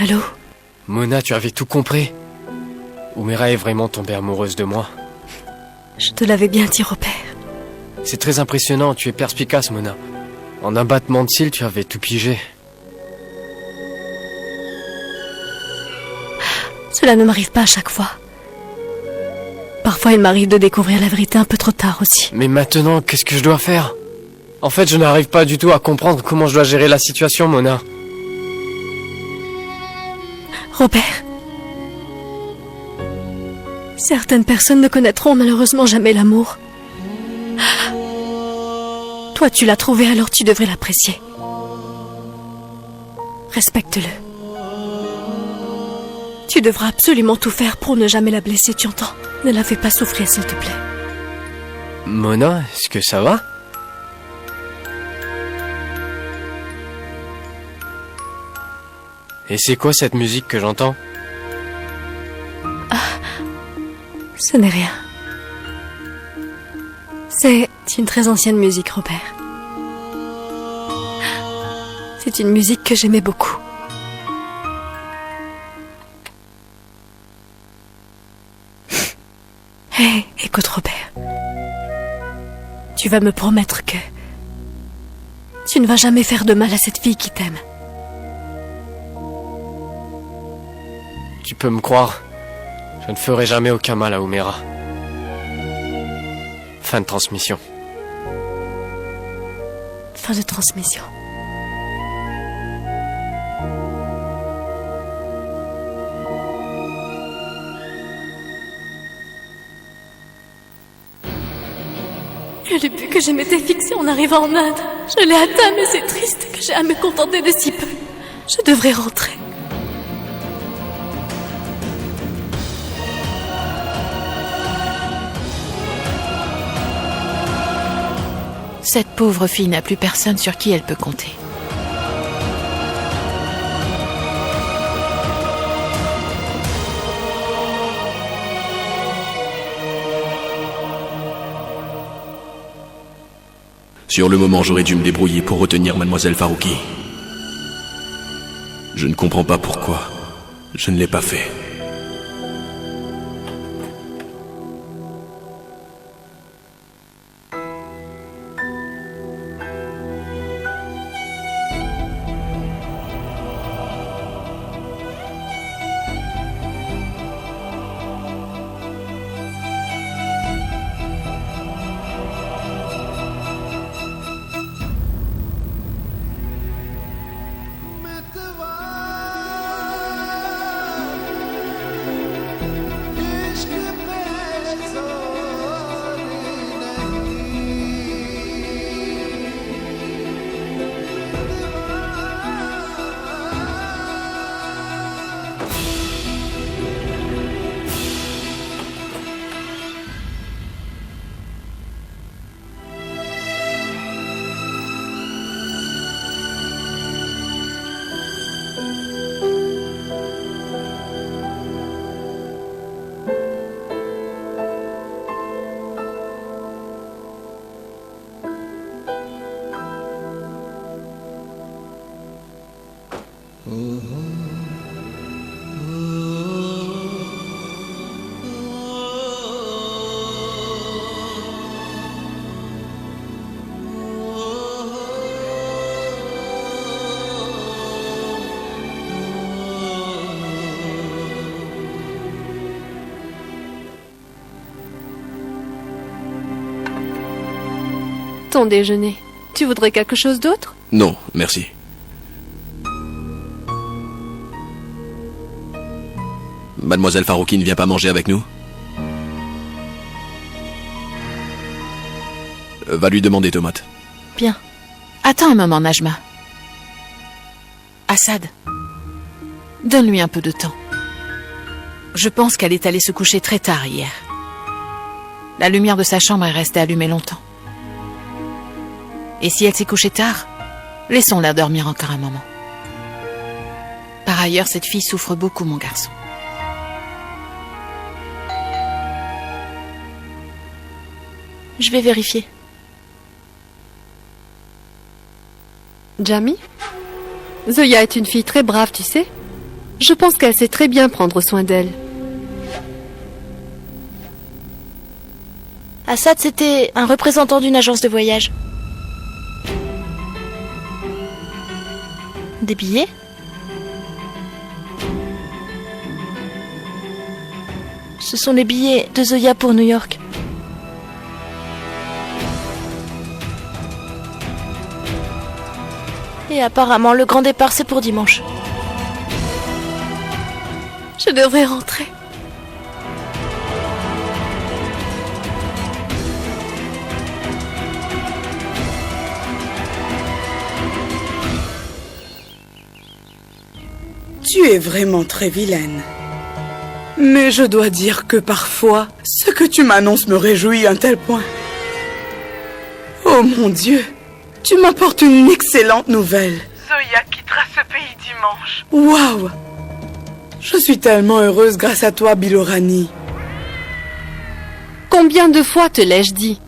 Allô? Mona, tu avais tout compris. Oumera est vraiment tombée amoureuse de moi. Je te l'avais bien dit, Robert. C'est très impressionnant, tu es perspicace, Mona. En un battement de cils, tu avais tout pigé. Cela ne m'arrive pas à chaque fois. Parfois, il m'arrive de découvrir la vérité un peu trop tard aussi. Mais maintenant, qu'est-ce que je dois faire? En fait, je n'arrive pas du tout à comprendre comment je dois gérer la situation, Mona. Robert, certaines personnes ne connaîtront malheureusement jamais l'amour. Toi, tu l'as trouvé, alors tu devrais l'apprécier. Respecte-le. Tu devras absolument tout faire pour ne jamais la blesser, tu entends? Ne la fais pas souffrir, s'il te plaît. Mona, est-ce que ça va? Et c'est quoi cette musique que j'entends? Ce n'est rien. C'est une très ancienne musique, Robert. C'est une musique que j'aimais beaucoup. Hé, écoute, Robert. Tu vas me promettre que tu ne vas jamais faire de mal à cette fille qui t'aime. Tu peux me croire. Je ne ferai jamais aucun mal à Oumera. Fin de transmission. Fin de transmission. Et le but que je m'étais fixé en arrivant en Inde, je l'ai atteint, mais c'est triste que j'ai à me contenter de si peu. Je devrais rentrer. Cette pauvre fille n'a plus personne sur qui elle peut compter. Sur le moment, j'aurais dû me débrouiller pour retenir Mademoiselle Farouki. Je ne comprends pas pourquoi. Je ne l'ai pas fait. Ton déjeuner. Tu voudrais quelque chose d'autre? Non, merci. Mademoiselle Farouki ne vient pas manger avec nous? Va lui demander, Tomate. Bien. Attends un moment, Najma. Assad, donne-lui un peu de temps. Je pense qu'elle est allée se coucher très tard hier. La lumière de sa chambre est restée allumée longtemps. Et si elle s'est couchée tard, laissons-la dormir encore un moment. Par ailleurs, cette fille souffre beaucoup, mon garçon. Je vais vérifier. Jami? Zoya est une fille très brave, tu sais. Je pense qu'elle sait très bien prendre soin d'elle. Assad, c'était un représentant d'une agence de voyage. Des billets? Ce sont les billets de Zoya pour New York. Et apparemment, le grand départ, c'est pour dimanche. Je devrais rentrer. Tu es vraiment très vilaine. Mais je dois dire que parfois, ce que tu m'annonces me réjouit à un tel point. Oh mon Dieu, tu m'apportes une excellente nouvelle. Zoya quittera ce pays dimanche. Waouh! Je suis tellement heureuse grâce à toi, Bilorani. Combien de fois te l'ai-je dit?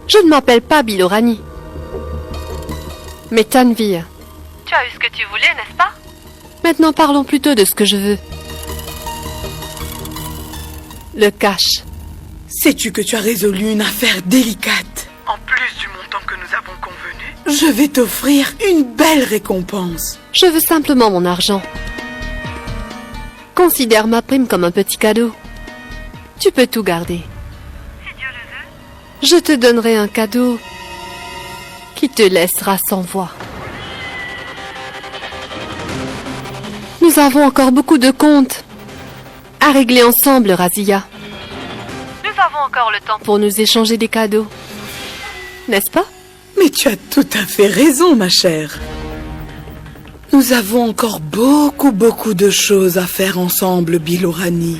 Je ne m'appelle pas Bilorani, mais Tanvir. Tu as eu ce que tu voulais, n'est-ce pas? Maintenant parlons plutôt de ce que je veux. Le cash. Sais-tu que tu as résolu une affaire délicate? En plus du montant que nous avons convenu. Je vais t'offrir une belle récompense. Je veux simplement mon argent. Considère ma prime comme un petit cadeau. Tu peux tout garder. Si Dieu le veut. Je te donnerai un cadeau qui te laissera sans voix. Nous avons encore beaucoup de comptes à régler ensemble, Razia, Nous avons encore le temps. pour nous échanger des cadeaux. N'est-ce pas? Mais tu as tout à fait raison, ma chère. Nous avons encore beaucoup de choses à faire ensemble, Bilorani.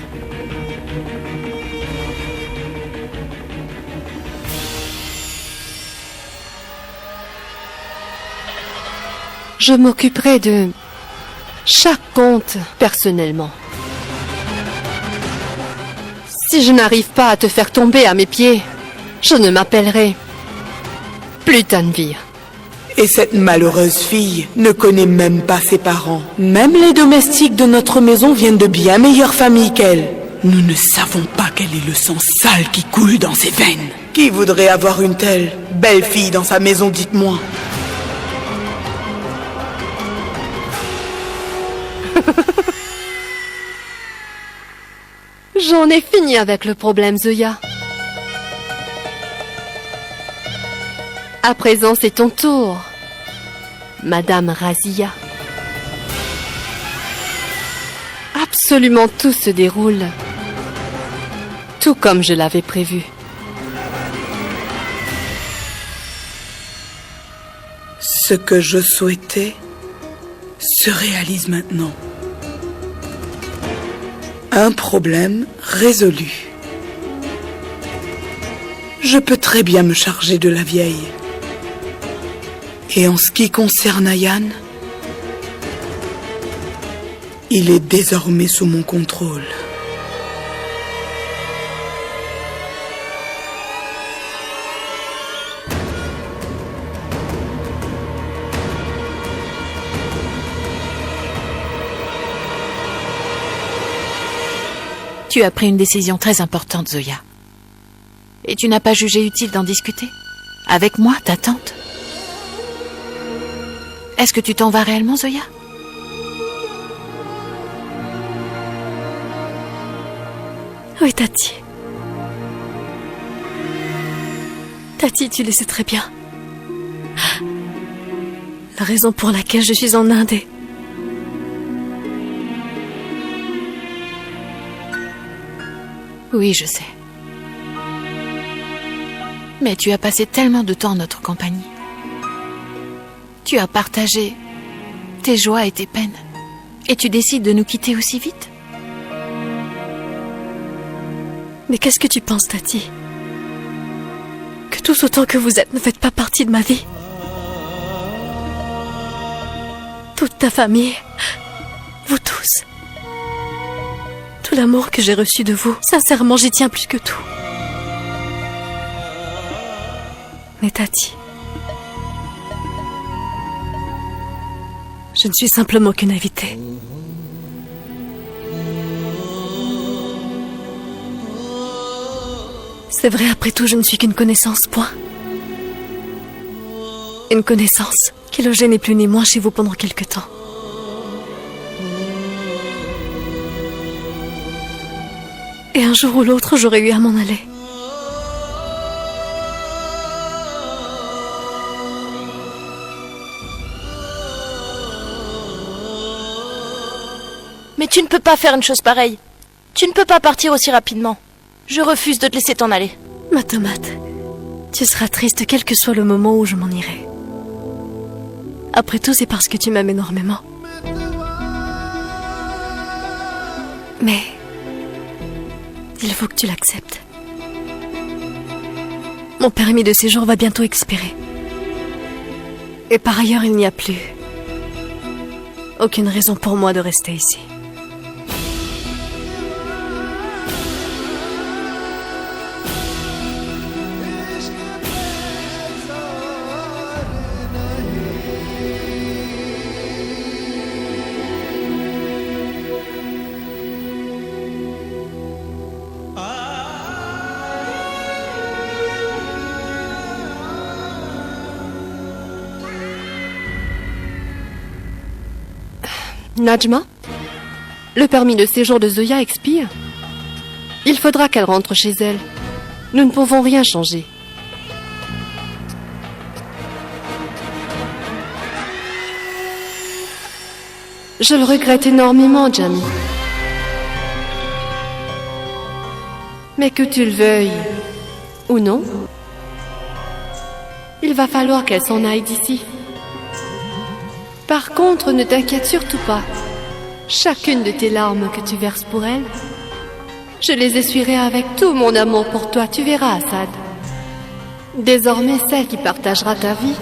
Je m'occuperai de chaque compte personnellement. Si je n'arrive pas à te faire tomber à mes pieds, je ne m'appellerai plus Tanvir. Et cette malheureuse fille ne connaît même pas ses parents. Même les domestiques de notre maison viennent de bien meilleures familles qu'elle. Nous ne savons pas quel est le sang sale qui coule dans ses veines. Qui voudrait avoir une telle belle fille dans sa maison, dites-moi? J'en ai fini avec le problème, Zoya. À présent, c'est ton tour, Madame Razia. Absolument tout se déroule tout comme je l'avais prévu. Ce que je souhaitais se réalise maintenant. Un problème résolu. Je peux très bien me charger de la vieille. Et en ce qui concerne Ayan, il est désormais sous mon contrôle. Tu as pris une décision très importante, Zoya. Et tu n'as pas jugé utile d'en discuter? Avec moi, ta tante? Est-ce que tu t'en vas réellement, Zoya? Oui, Tati. Tati, tu le sais très bien. La raison pour laquelle je suis en Inde est... Oui, je sais. Mais tu as passé tellement de temps en notre compagnie. Tu as partagé tes joies et tes peines. Et tu décides de nous quitter aussi vite? Mais qu'est-ce que tu penses, Tati? Que tous autant que vous êtes ne faites pas partie de ma vie? Toute ta famille, vous tous. Tout l'amour que j'ai reçu de vous, sincèrement, j'y tiens plus que tout. Mais Tati, je ne suis simplement qu'une invitée. C'est vrai, après tout, je ne suis qu'une connaissance, point. Une connaissance qui logeait ni plus ni moins chez vous pendant quelque temps. Et un jour ou l'autre, j'aurais eu à m'en aller. Mais tu ne peux pas faire une chose pareille. Tu ne peux pas partir aussi rapidement. Je refuse de te laisser t'en aller. Ma tomate, tu seras triste quel que soit le moment où je m'en irai. Après tout, c'est parce que tu m'aimes énormément. Mais il faut que tu l'acceptes. Mon permis de séjour va bientôt expirer. Et par ailleurs, il n'y a plus aucune raison pour moi de rester ici. Najma, le permis de séjour de Zoya expire. Il faudra qu'elle rentre chez elle. Nous ne pouvons rien changer. Je le regrette énormément, Jamie. Mais que tu le veuilles ou non, il va falloir qu'elle s'en aille d'ici. Par contre, ne t'inquiète surtout pas. Chacune de tes larmes que tu verses pour elle, je les essuierai avec tout mon amour pour toi, tu verras, Assad. Désormais, celle qui partagera ta vie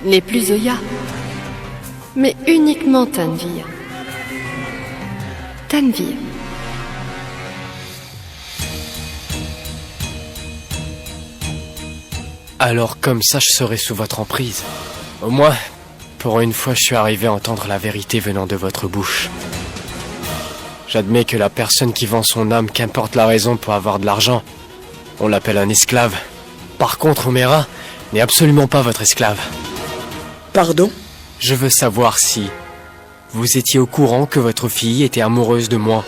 n'est plus Zoya, mais uniquement Tanvir. Tanvir. Alors comme ça, je serai sous votre emprise. Au moins, pour une fois, je suis arrivé à entendre la vérité venant de votre bouche. J'admets que la personne qui vend son âme, qu'importe la raison pour avoir de l'argent, on l'appelle un esclave. Par contre, Omera n'est absolument pas votre esclave. Pardon? Je veux savoir si vous étiez au courant que votre fille était amoureuse de moi.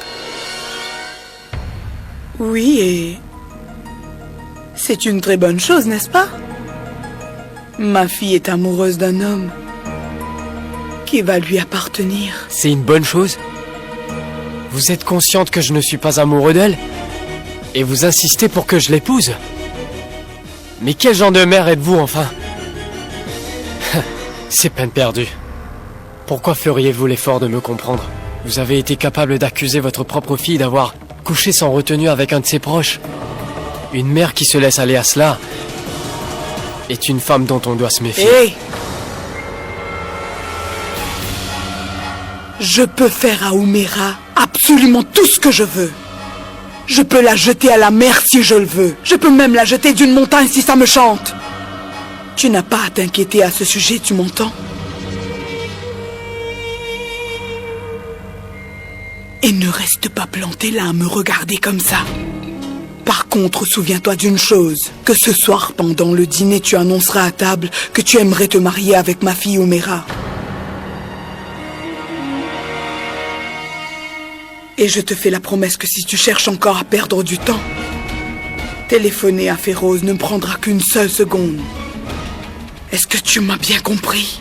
Oui, et... c'est une très bonne chose, n'est-ce pas? Ma fille est amoureuse d'un homme qui va lui appartenir. C'est une bonne chose? Vous êtes consciente que je ne suis pas amoureux d'elle? Et vous insistez pour que je l'épouse? Mais quel genre de mère êtes-vous, enfin? C'est peine perdue. Pourquoi feriez-vous l'effort de me comprendre? Vous avez été capable d'accuser votre propre fille d'avoir couché sans retenue avec un de ses proches. Une mère qui se laisse aller à cela est une femme dont on doit se méfier. Hé! Je peux faire à Omera absolument tout ce que je veux. Je peux la jeter à la mer si je le veux. Je peux même la jeter d'une montagne si ça me chante. Tu n'as pas à t'inquiéter à ce sujet, tu m'entends? Et ne reste pas planté là à me regarder comme ça. Par contre, souviens-toi d'une chose. Que ce soir, pendant le dîner, tu annonceras à table que tu aimerais te marier avec ma fille Omera. Et je te fais la promesse que si tu cherches encore à perdre du temps, téléphoner à Féroze ne prendra qu'une seule seconde. Est-ce que tu m'as bien compris?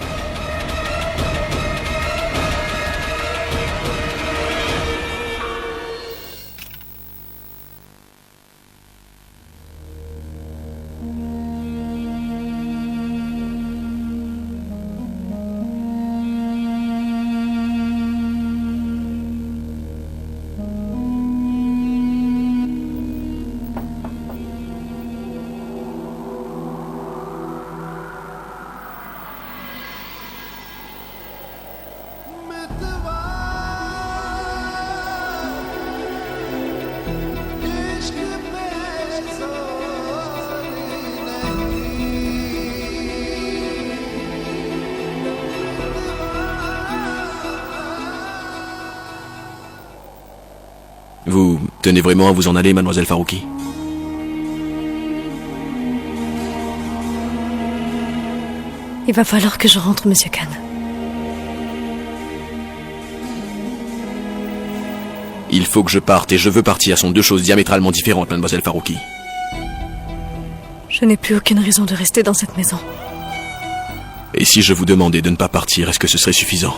Vous tenez vraiment à vous en aller, mademoiselle Farouki? Il va falloir que je rentre, Monsieur Khan. Il faut que je parte et je veux partir sont deux choses diamétralement différentes, mademoiselle Farouki. Je n'ai plus aucune raison de rester dans cette maison. Et si je vous demandais de ne pas partir, est-ce que ce serait suffisant?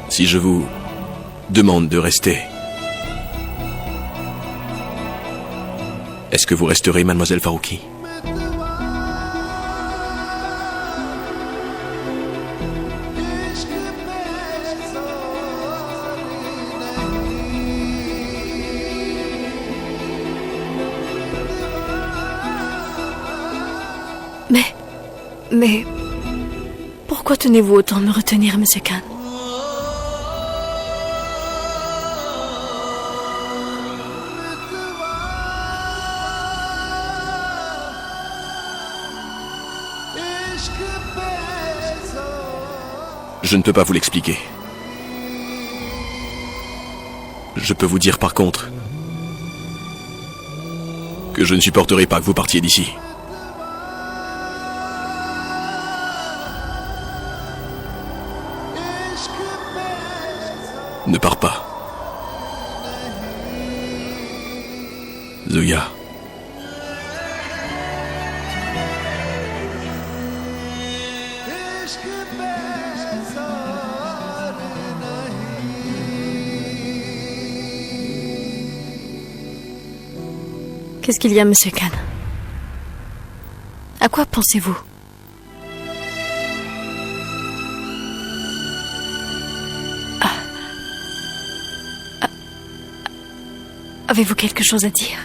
Si je vous demande de rester, est-ce que vous resterez, mademoiselle Farouki? Mais... Pourquoi tenez-vous autant à me retenir, Monsieur Khan? Je ne peux pas vous l'expliquer. Je peux vous dire par contre que je ne supporterai pas que vous partiez d'ici. Ne pars pas. Zoya. Qu'est-ce qu'il y a, Monsieur Khan? À quoi pensez-vous? Avez-vous quelque chose à dire?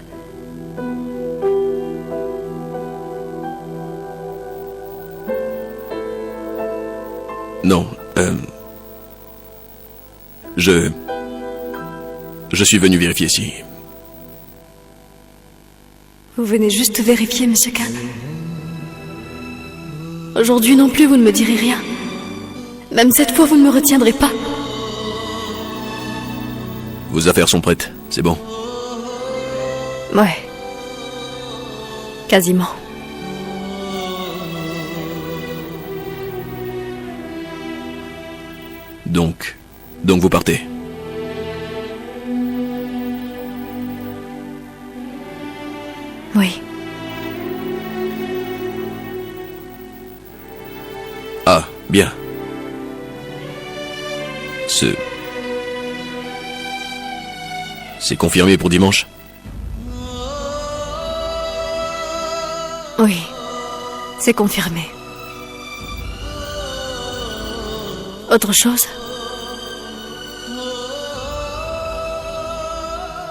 Non, Je suis venu vérifier si... Vous venez juste vérifier, Monsieur Khan. Aujourd'hui non plus, vous ne me direz rien. Même cette fois, vous ne me retiendrez pas. Vos affaires sont prêtes, c'est bon. Ouais. Quasiment. Donc vous partez. Oui. Ah, bien. C'est confirmé pour dimanche? Oui. C'est confirmé. Autre chose?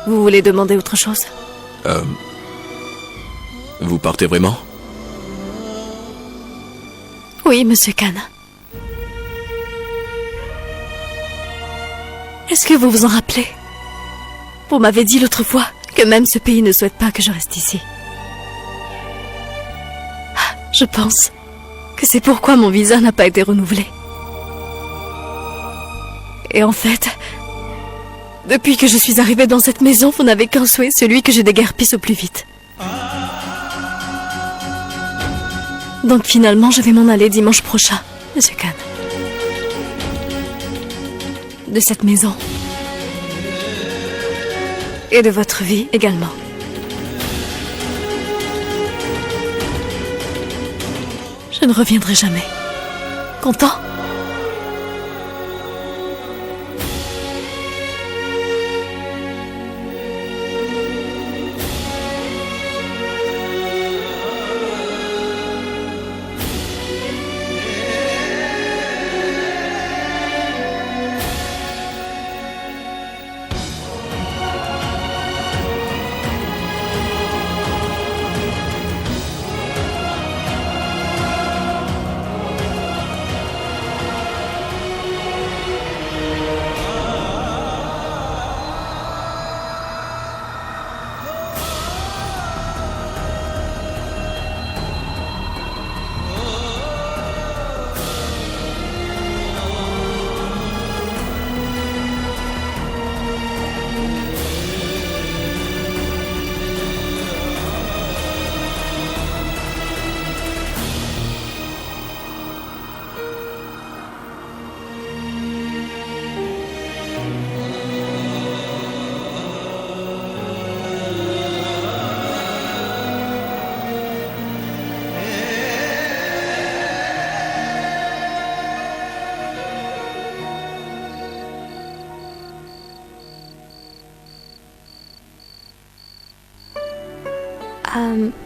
Vous voulez demander autre chose? Vous partez vraiment? Oui, Monsieur Khan. Est-ce que vous vous en rappelez? Vous m'avez dit l'autre fois que même ce pays ne souhaite pas que je reste ici. Je pense que c'est pourquoi mon visa n'a pas été renouvelé. Et en fait, depuis que je suis arrivée dans cette maison, vous n'avez qu'un souhait, celui que je déguerpisse au plus vite. Donc finalement, je vais m'en aller dimanche prochain, Monsieur Khan. De cette maison. Et de votre vie également. Je ne reviendrai jamais. Content ?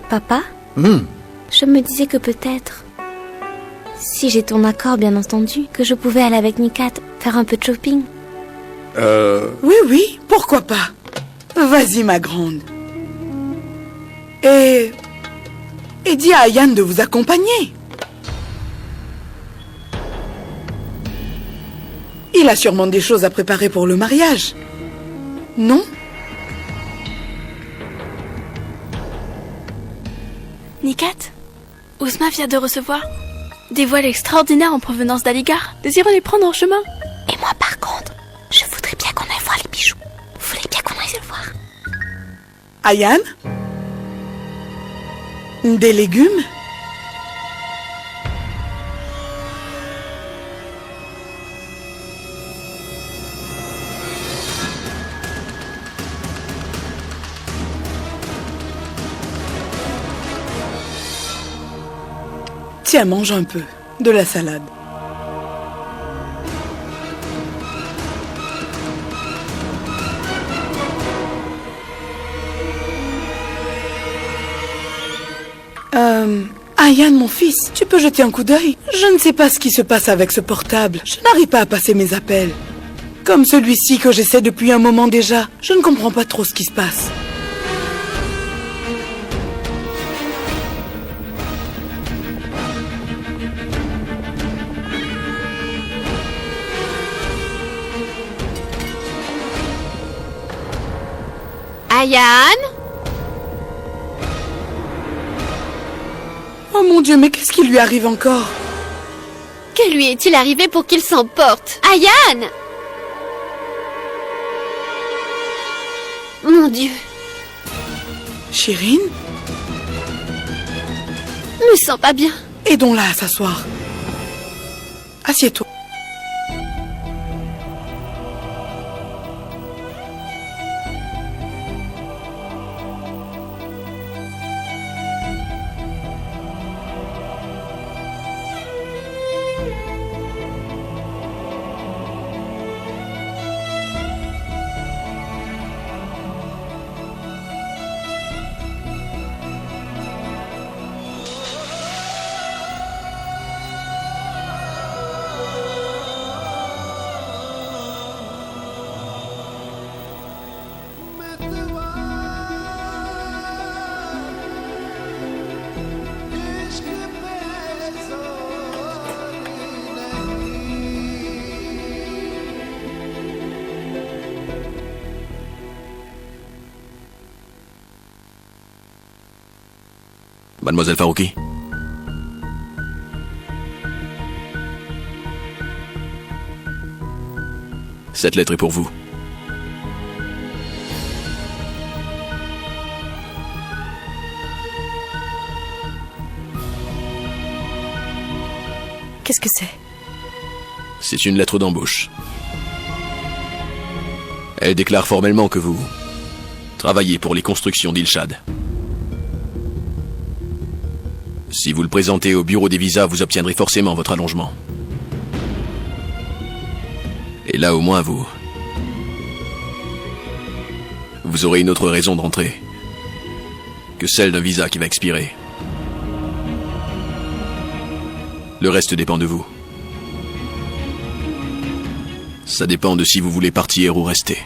Papa, je me disais que peut-être, si j'ai ton accord bien entendu, que je pouvais aller avec Nikat faire un peu de shopping. Oui, pourquoi pas. Vas-y, ma grande. Et dis à Ayane de vous accompagner. Il a sûrement des choses à préparer pour le mariage. Non? Nikat, Ouzma vient de recevoir des voiles extraordinaires en provenance d'Aligar. Désirons les prendre en chemin. Et moi, par contre, je voudrais bien qu'on aille voir les bijoux. Vous voulez bien qu'on aille le voir? Ayane? Des légumes? Tiens, mange un peu. De la salade. Ayane, mon fils, tu peux jeter un coup d'œil? Je ne sais pas ce qui se passe avec ce portable. Je n'arrive pas à passer mes appels. Comme celui-ci que j'essaie depuis un moment déjà. Je ne comprends pas trop ce qui se passe. Ayane? Oh mon Dieu, mais qu'est-ce qui lui arrive encore? Que lui est-il arrivé pour qu'il s'emporte? Ayane! Mon Dieu, Chirine? je me sens pas bien. Aidons-la à s'asseoir. Assieds-toi. Mademoiselle Farouki. Cette lettre est pour vous. Qu'est-ce que c'est? C'est une lettre d'embauche. Elle déclare formellement que vous travaillez pour les constructions d'Ilshad. Si vous le présentez au bureau des visas, vous obtiendrez forcément votre allongement. Et là, au moins, vous aurez une autre raison de rentrer que celle d'un visa qui va expirer. Le reste dépend de vous. Ça dépend de si vous voulez partir ou rester.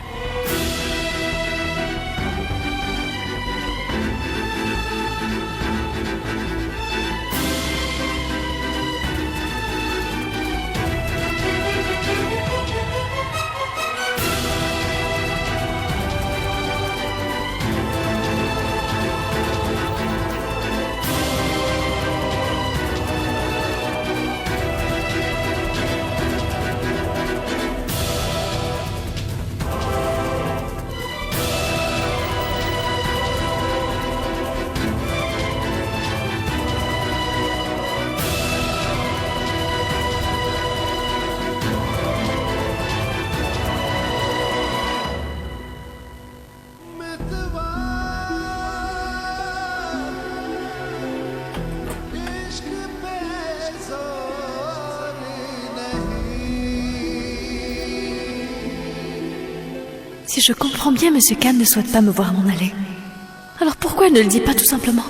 Si je comprends bien, Monsieur Khan ne souhaite pas me voir m'en aller. Alors pourquoi il ne le dit pas tout simplement?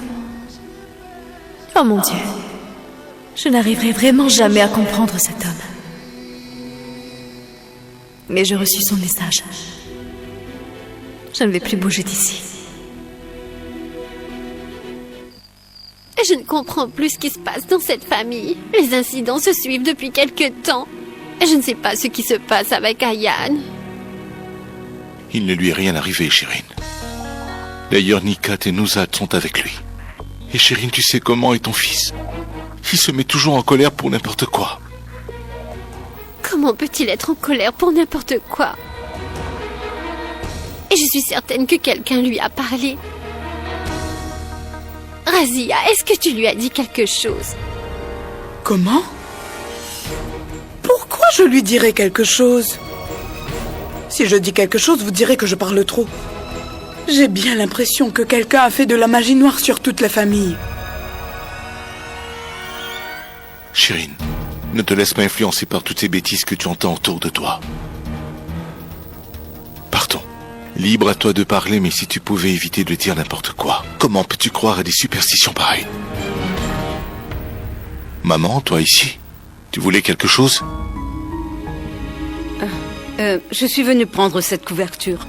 Oh mon Dieu. Je n'arriverai vraiment jamais à comprendre cet homme. Mais je reçus son message. Je ne vais plus bouger d'ici. Je ne comprends plus ce qui se passe dans cette famille. Les incidents se suivent depuis quelque temps. Je ne sais pas ce qui se passe avec Ayan. Il ne lui est rien arrivé, Shirin. D'ailleurs, Nikat et Nuzad sont avec lui. Et Shirin, tu sais comment est ton fils. Il se met toujours en colère pour n'importe quoi. Comment peut-il être en colère pour n'importe quoi? Et je suis certaine que quelqu'un lui a parlé. Razia, est-ce que tu lui as dit quelque chose? Comment? Pourquoi je lui dirais quelque chose? Si je dis quelque chose, vous direz que je parle trop. J'ai bien l'impression que quelqu'un a fait de la magie noire sur toute la famille. Shirin, ne te laisse pas influencer par toutes ces bêtises que tu entends autour de toi. Partons. Libre à toi de parler, mais si tu pouvais éviter de dire n'importe quoi, comment peux-tu croire à des superstitions pareilles? Maman, toi ici, tu voulais quelque chose? Je suis venue prendre cette couverture.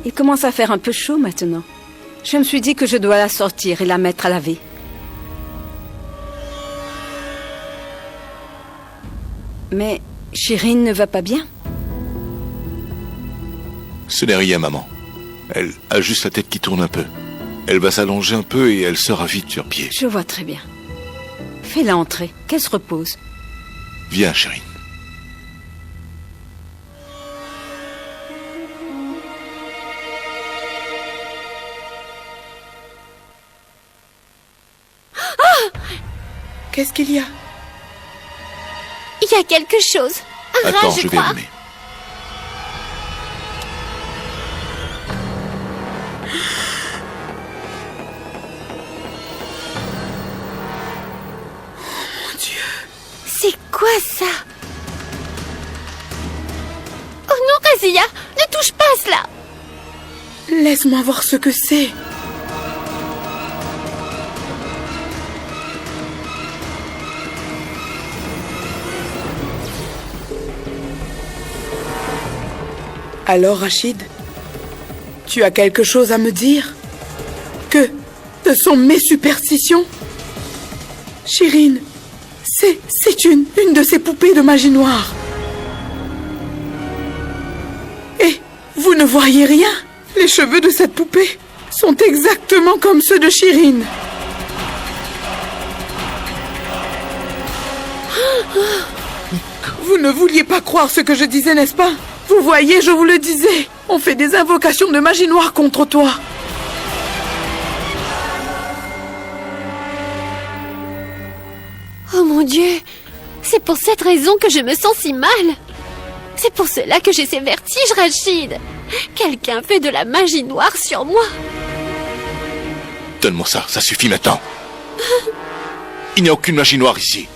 Il commence à faire un peu chaud maintenant. Je me suis dit que je dois la sortir et la mettre à laver. Mais Shirin ne va pas bien? Ce n'est rien, maman. Elle a juste la tête qui tourne un peu. Elle va s'allonger un peu et elle sera vite sur pied. Je vois très bien. Fais-la entrer, qu'elle se repose. Viens, Shirin. Qu'est-ce qu'il y a? Il y a quelque chose. Un rat, Attends, je je vais crois. allumer. Mon Dieu. C'est quoi ça? Oh non, Razia, ne touche pas à cela. Laisse-moi voir ce que c'est. Alors, Rachid, tu as quelque chose à me dire? Que ce sont mes superstitions? Shirin, c'est une de ces poupées de magie noire. Et vous ne voyez rien? Les cheveux de cette poupée sont exactement comme ceux de Shirin. Vous ne vouliez pas croire ce que je disais, n'est-ce pas? Vous voyez, je vous le disais. On fait des invocations de magie noire contre toi. Oh mon Dieu, c'est pour cette raison que je me sens si mal. C'est pour cela que j'ai ces vertiges, Rachid. Quelqu'un fait de la magie noire sur moi. Donne-moi ça, ça suffit maintenant. Il n'y a aucune magie noire ici.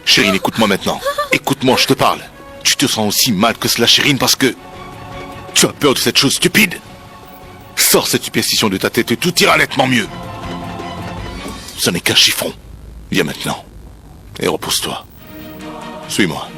Shirin, écoute-moi maintenant. Écoute-moi, je te parle. Tu te sens aussi mal que cela, Shirin, parce que tu as peur de cette chose stupide. Sors cette superstition de ta tête et tout ira nettement mieux. Ce n'est qu'un chiffon. Viens maintenant et repose-toi. Suis-moi.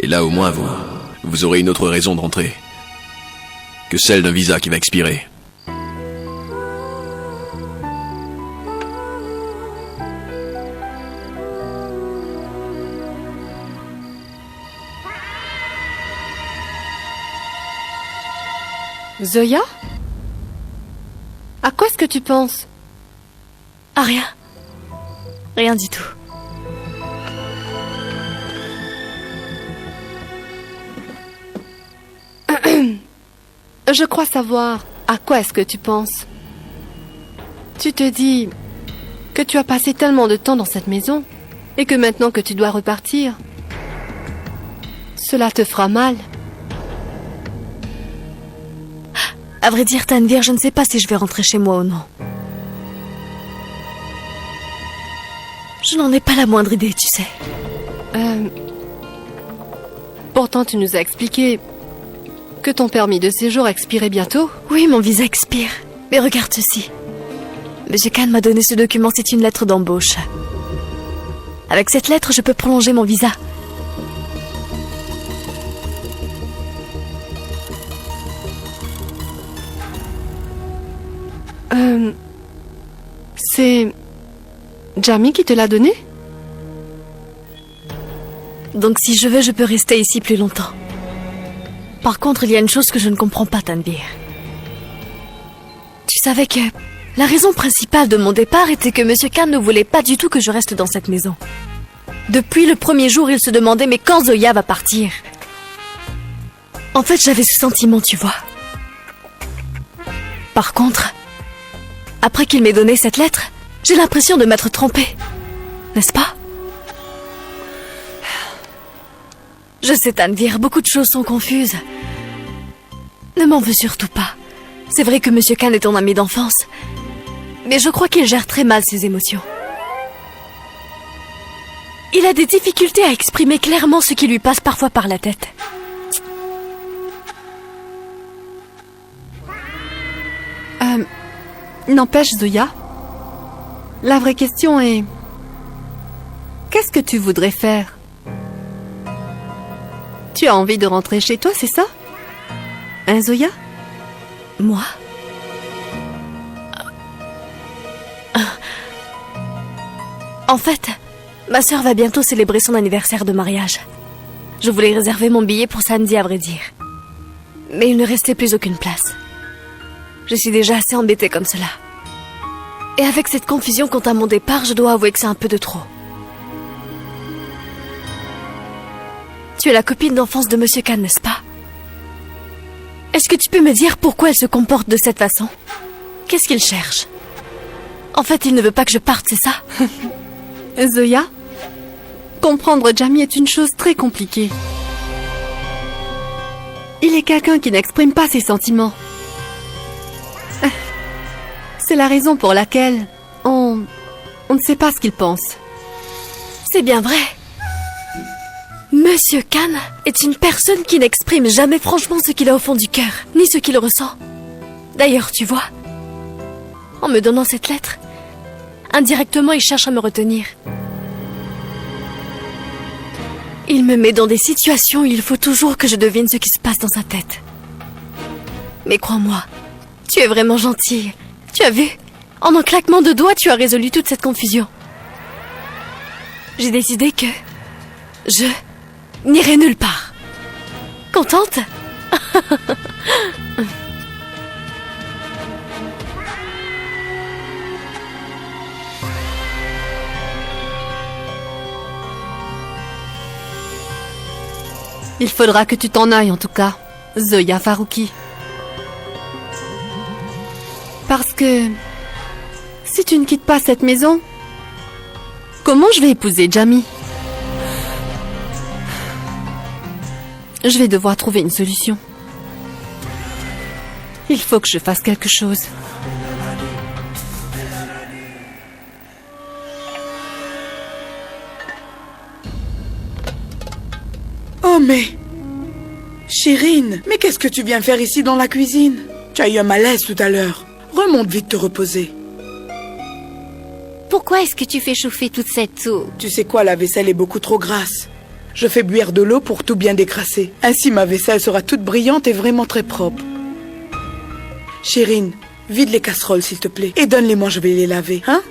Et là, au moins, vous aurez une autre raison de rentrer que celle d'un visa qui va expirer. Zoya? À quoi est-ce que tu penses? Ah, rien. Rien du tout. Je crois savoir à quoi est-ce que tu penses. Tu te dis que tu as passé tellement de temps dans cette maison et que maintenant que tu dois repartir, cela te fera mal. À vrai dire, Tanvir, je ne sais pas si je vais rentrer chez moi ou non. Je n'en ai pas la moindre idée, tu sais. Pourtant, tu nous as expliqué que ton permis de séjour expirait bientôt. Oui, mon visa expire. Mais regarde ceci. Monsieur Khan m'a donné ce document, c'est une lettre d'embauche. Avec cette lettre, je peux prolonger mon visa. C'est Jamie qui te l'a donné? Donc si je veux, je peux rester ici plus longtemps. Par contre, il y a une chose que je ne comprends pas, Tanvir. Tu savais que la raison principale de mon départ était que Monsieur Khan ne voulait pas du tout que je reste dans cette maison. Depuis le premier jour, il se demandait mais quand Zoya va partir? En fait, j'avais ce sentiment, tu vois. Par contre, après qu'il m'ait donné cette lettre, j'ai l'impression de m'être trompée. N'est-ce pas? Je sais, Tanvir, beaucoup de choses sont confuses. Ne m'en veux surtout pas. C'est vrai que Monsieur Khan est ton ami d'enfance, mais je crois qu'il gère très mal ses émotions. Il a des difficultés à exprimer clairement ce qui lui passe parfois par la tête. N'empêche, Zoya, la vraie question est... Qu'est-ce que tu voudrais faire? Tu as envie de rentrer chez toi, c'est ça? Hein, Zoya? Moi? En fait, ma sœur va bientôt célébrer son anniversaire de mariage. Je voulais réserver mon billet pour samedi, à vrai dire. Mais il ne restait plus aucune place. Je suis déjà assez embêtée comme cela. Et avec cette confusion quant à mon départ, je dois avouer que c'est un peu de trop. Tu es la copine d'enfance de Monsieur Khan, n'est-ce pas? Est-ce que tu peux me dire pourquoi elle se comporte de cette façon? Qu'est-ce qu'il cherche? En fait, il ne veut pas que je parte, c'est ça? Zoya, comprendre Jamie est une chose très compliquée. Il est quelqu'un qui n'exprime pas ses sentiments. C'est la raison pour laquelle on ne sait pas ce qu'il pense. C'est bien vrai. Monsieur Khan est une personne qui n'exprime jamais franchement ce qu'il a au fond du cœur, ni ce qu'il ressent. D'ailleurs, tu vois, en me donnant cette lettre, indirectement, il cherche à me retenir. Il me met dans des situations où il faut toujours que je devine ce qui se passe dans sa tête. Mais crois-moi, tu es vraiment gentille. Tu as vu? En un claquement de doigts, tu as résolu toute cette confusion. J'ai décidé que je n'irai nulle part. Contente? Il faudra que tu t'en ailles en tout cas, Zoya Farouki. Parce que si tu ne quittes pas cette maison, comment je vais épouser Jamie? Je vais devoir trouver une solution. Il faut que je fasse quelque chose. Oh mais... Chérine, mais qu'est-ce que tu viens faire ici dans la cuisine? Tu as eu un malaise tout à l'heure. Remonte vite te reposer. Pourquoi est-ce que tu fais chauffer toute cette eau? Tu sais quoi, la vaisselle est beaucoup trop grasse. Je fais bouillir de l'eau pour tout bien décrasser. Ainsi ma vaisselle sera toute brillante et vraiment très propre. Chérine, vide les casseroles s'il te plaît. Et donne-les-moi, je vais les laver, hein?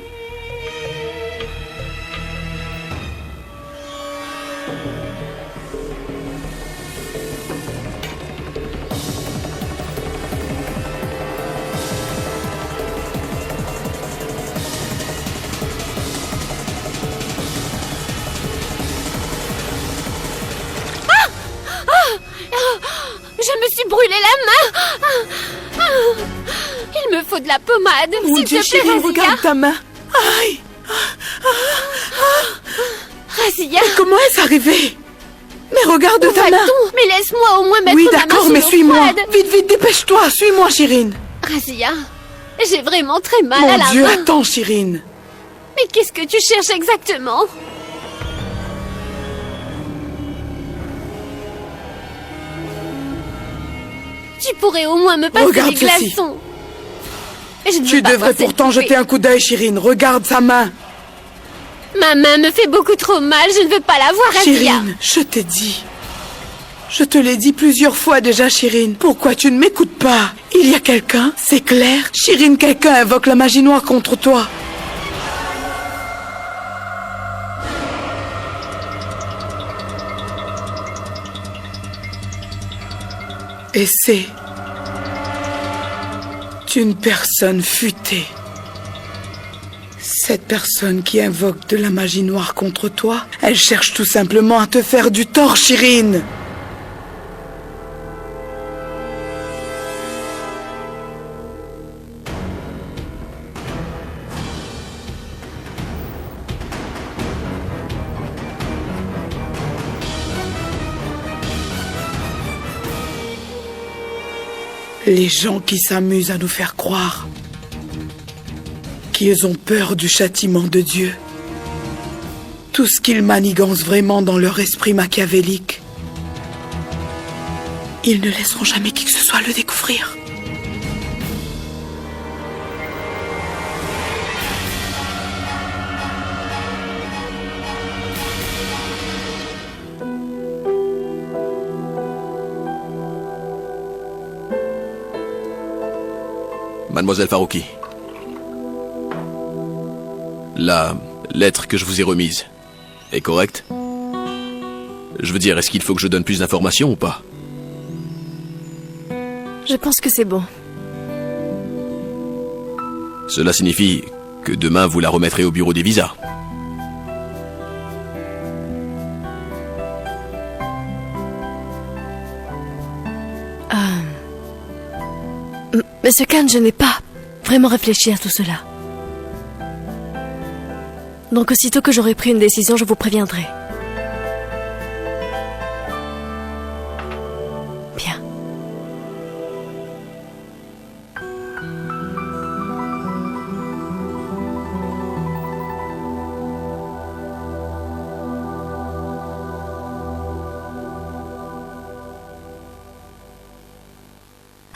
Je me suis brûlé la main. Il me faut de la pommade. Mon S'il Dieu, te plaît, Chérine, Razia. regarde ta main. Aïe! Razia. Comment est-ce arrivé? Mais regarde Où ta main. va-t-on? Mais laisse-moi au moins mettre Oui, ma main d'accord, sous mais l'eau suis-moi. froide. Vite, vite, dépêche-toi. Suis-moi, Chirine. Razia, j'ai vraiment très mal à Mon la Dieu, main. attends, Chirine. Mais qu'est-ce que tu cherches exactement? Tu pourrais au moins me passer Regarde des ceci. glaçons. Je ne veux Tu pas devrais voir cette pourtant poupée. jeter un coup d'œil, Chirine. Regarde sa main. Ma main me fait beaucoup trop mal, je ne veux pas la voir, Razia. Chirine, je t'ai dit. Je te l'ai dit plusieurs fois déjà, Chirine. Pourquoi tu ne m'écoutes pas? Il y a quelqu'un, c'est clair. Chirine, quelqu'un invoque la magie noire contre toi. Et c'est une personne futée. Cette personne qui invoque de la magie noire contre toi, elle cherche tout simplement à te faire du tort, Chirine. Les gens qui s'amusent à nous faire croire qu'ils ont peur du châtiment de Dieu. Tout ce qu'ils manigancent vraiment dans leur esprit machiavélique, ils ne laisseront jamais qui que ce soit le découvrir. Mademoiselle Farouki. La lettre que je vous ai remise est correcte? Je veux dire, est-ce qu'il faut que je donne plus d'informations ou pas? Je pense que c'est bon. Cela signifie que demain vous la remettrez au bureau des visas. Monsieur Khan, je n'ai pas vraiment réfléchi à tout cela. Donc aussitôt que j'aurai pris une décision, je vous préviendrai. Bien.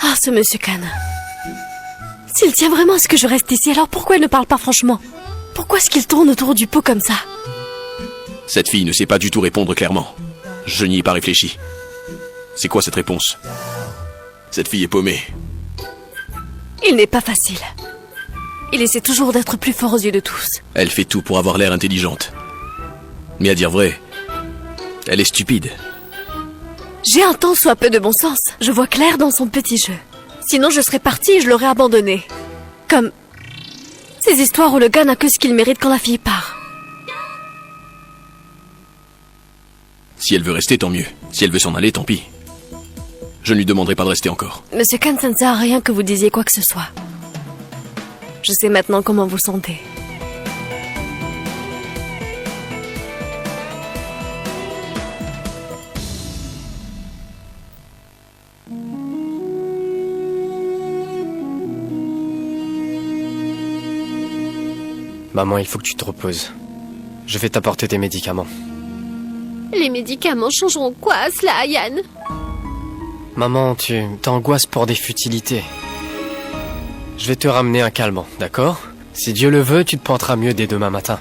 Ah, ce monsieur Khan. S'il tient vraiment à ce que je reste ici, alors pourquoi il ne parle pas franchement? Pourquoi est-ce qu'il tourne autour du pot comme ça? Cette fille ne sait pas du tout répondre clairement. Je n'y ai pas réfléchi. C'est quoi cette réponse? Cette fille est paumée. Il n'est pas facile. Il essaie toujours d'être plus fort aux yeux de tous. Elle fait tout pour avoir l'air intelligente. Mais à dire vrai, elle est stupide. J'ai un tant soit peu de bon sens. Je vois clair dans son petit jeu. Sinon je serais partie et je l'aurais abandonné. Comme ces histoires où le gars n'a que ce qu'il mérite quand la fille part. Si elle veut rester, tant mieux. Si elle veut s'en aller, tant pis. Je ne lui demanderai pas de rester encore. Monsieur Khan, ça ne sert à rien que vous disiez quoi que ce soit. Je sais maintenant comment vous sentez. Maman, il faut que tu te reposes. Je vais t'apporter tes médicaments. Les médicaments changeront quoi à cela, Ayan? Maman, tu t'angoisses pour des futilités. Je vais te ramener un calmant, d'accord? Si Dieu le veut, tu te porteras mieux dès demain matin.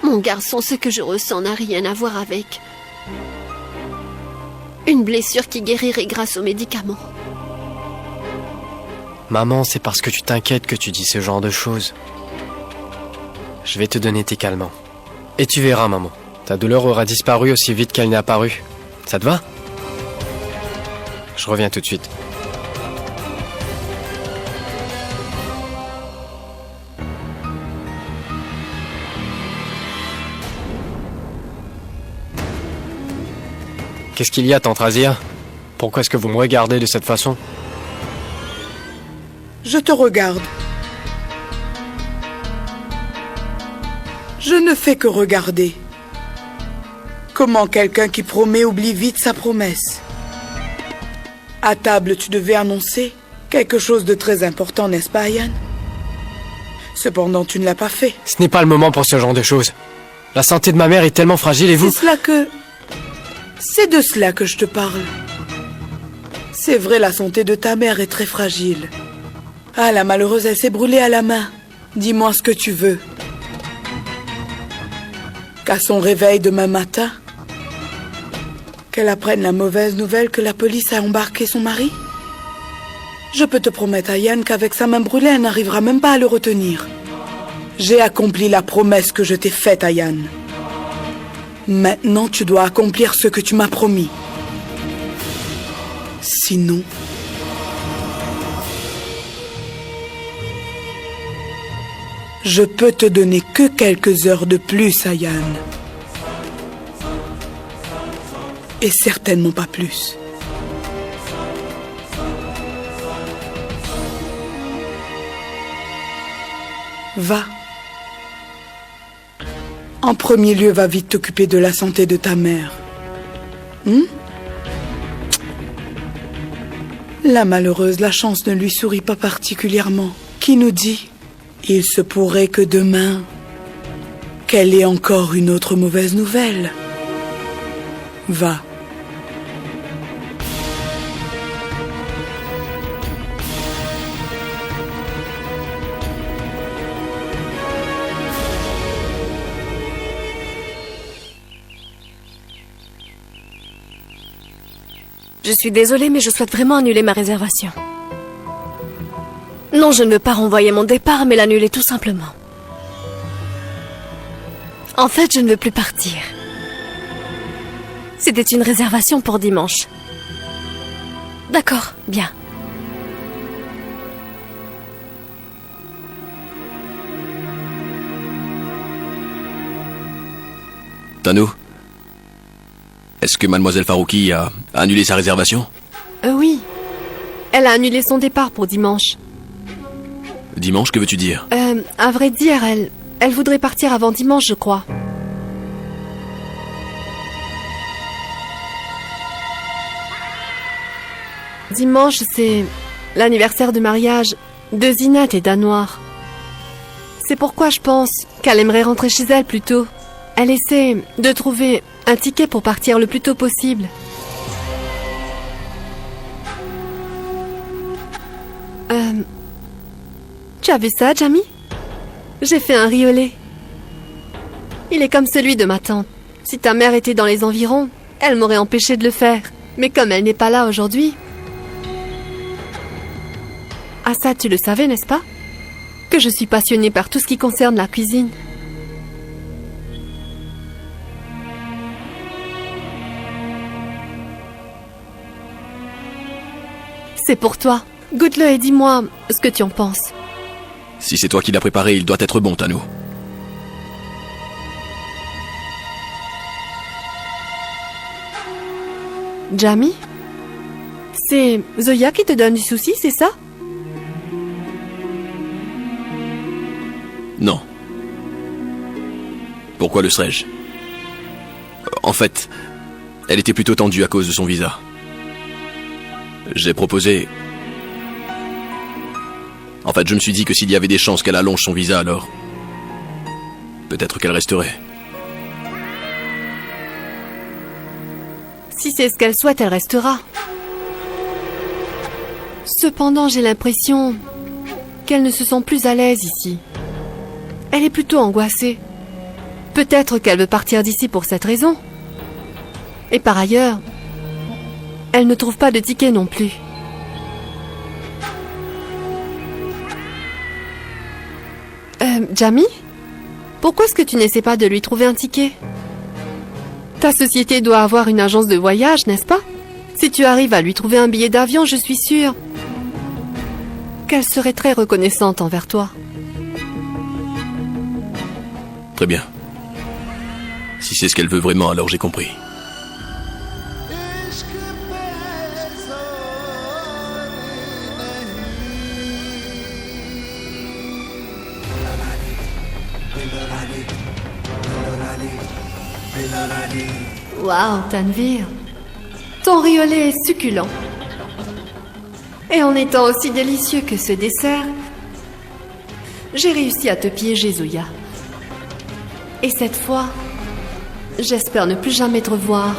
Mon garçon, ce que je ressens n'a rien à voir avec une blessure qui guérirait grâce aux médicaments. Maman, c'est parce que tu t'inquiètes que tu dis ce genre de choses. Je vais te donner tes calmants. Et tu verras, maman. Ta douleur aura disparu aussi vite qu'elle n'est apparue. Ça te va? Je reviens tout de suite. Qu'est-ce qu'il y a, tante Razia? Pourquoi est-ce que vous me regardez de cette façon? Je te regarde. Je ne fais que regarder. Comment quelqu'un qui promet oublie vite sa promesse? À table, tu devais annoncer quelque chose de très important, n'est-ce pas, Ayan? Cependant, tu ne l'as pas fait. Ce n'est pas le moment pour ce genre de choses. La santé de ma mère est tellement fragile et vous... C'est de cela que je te parle. C'est vrai, la santé de ta mère est très fragile. Ah, la malheureuse, elle s'est brûlée à la main. Dis-moi ce que tu veux. Qu'à son réveil demain matin, qu'elle apprenne la mauvaise nouvelle que la police a embarqué son mari? Je peux te promettre, Ayan, qu'avec sa main brûlée, elle n'arrivera même pas à le retenir. J'ai accompli la promesse que je t'ai faite, Ayan. Maintenant, tu dois accomplir ce que tu m'as promis. Sinon... je peux te donner que quelques heures de plus, Ayan. Et certainement pas plus. Va. En premier lieu, va vite t'occuper de la santé de ta mère. La malheureuse, la chance ne lui sourit pas particulièrement. Qui nous dit? Il se pourrait que demain, qu'elle ait encore une autre mauvaise nouvelle. Va. Je suis désolée, mais je souhaite vraiment annuler ma réservation. Non, je ne veux pas renvoyer mon départ, mais l'annuler tout simplement. En fait, je ne veux plus partir. C'était une réservation pour dimanche. D'accord, bien. Tanou, est-ce que Mademoiselle Farouki a annulé sa réservation? Oui. Elle a annulé son départ pour dimanche. Dimanche, que veux-tu dire? À vrai dire, elle voudrait partir avant dimanche, je crois. Dimanche, c'est l'anniversaire de mariage de Zinat et d'Anouar. C'est pourquoi je pense qu'elle aimerait rentrer chez elle plus tôt. Elle essaie de trouver un ticket pour partir le plus tôt possible. Tu as vu ça, Jamy? J'ai fait un riz au lait. Il est comme celui de ma tante. Si ta mère était dans les environs, elle m'aurait empêché de le faire. Mais comme elle n'est pas là aujourd'hui... Ah ça, tu le savais, n'est-ce pas? Que je suis passionnée par tout ce qui concerne la cuisine. C'est pour toi. Goûte-le et dis-moi ce que tu en penses. Si c'est toi qui l'as préparé, il doit être bon, Tanou. Jamy? C'est Zoya qui te donne du souci, c'est ça? Non. Pourquoi le serais-je? En fait, elle était plutôt tendue à cause de son visa. J'ai proposé... En fait, je me suis dit que s'il y avait des chances qu'elle allonge son visa, alors... peut-être qu'elle resterait. Si c'est ce qu'elle souhaite, elle restera. Cependant, j'ai l'impression qu'elle ne se sent plus à l'aise ici. Elle est plutôt angoissée. Peut-être qu'elle veut partir d'ici pour cette raison. Et par ailleurs, elle ne trouve pas de ticket non plus. Jamy? Pourquoi est-ce que tu n'essaies pas de lui trouver un ticket? Ta société doit avoir une agence de voyage, n'est-ce pas? Si tu arrives à lui trouver un billet d'avion, je suis sûre qu'elle serait très reconnaissante envers toi. Très bien. Si c'est ce qu'elle veut vraiment, alors j'ai compris. Waouh, Tanvir. Ton riolet est succulent. Et en étant aussi délicieux que ce dessert, j'ai réussi à te piéger, Zouya. Et cette fois, j'espère ne plus jamais te revoir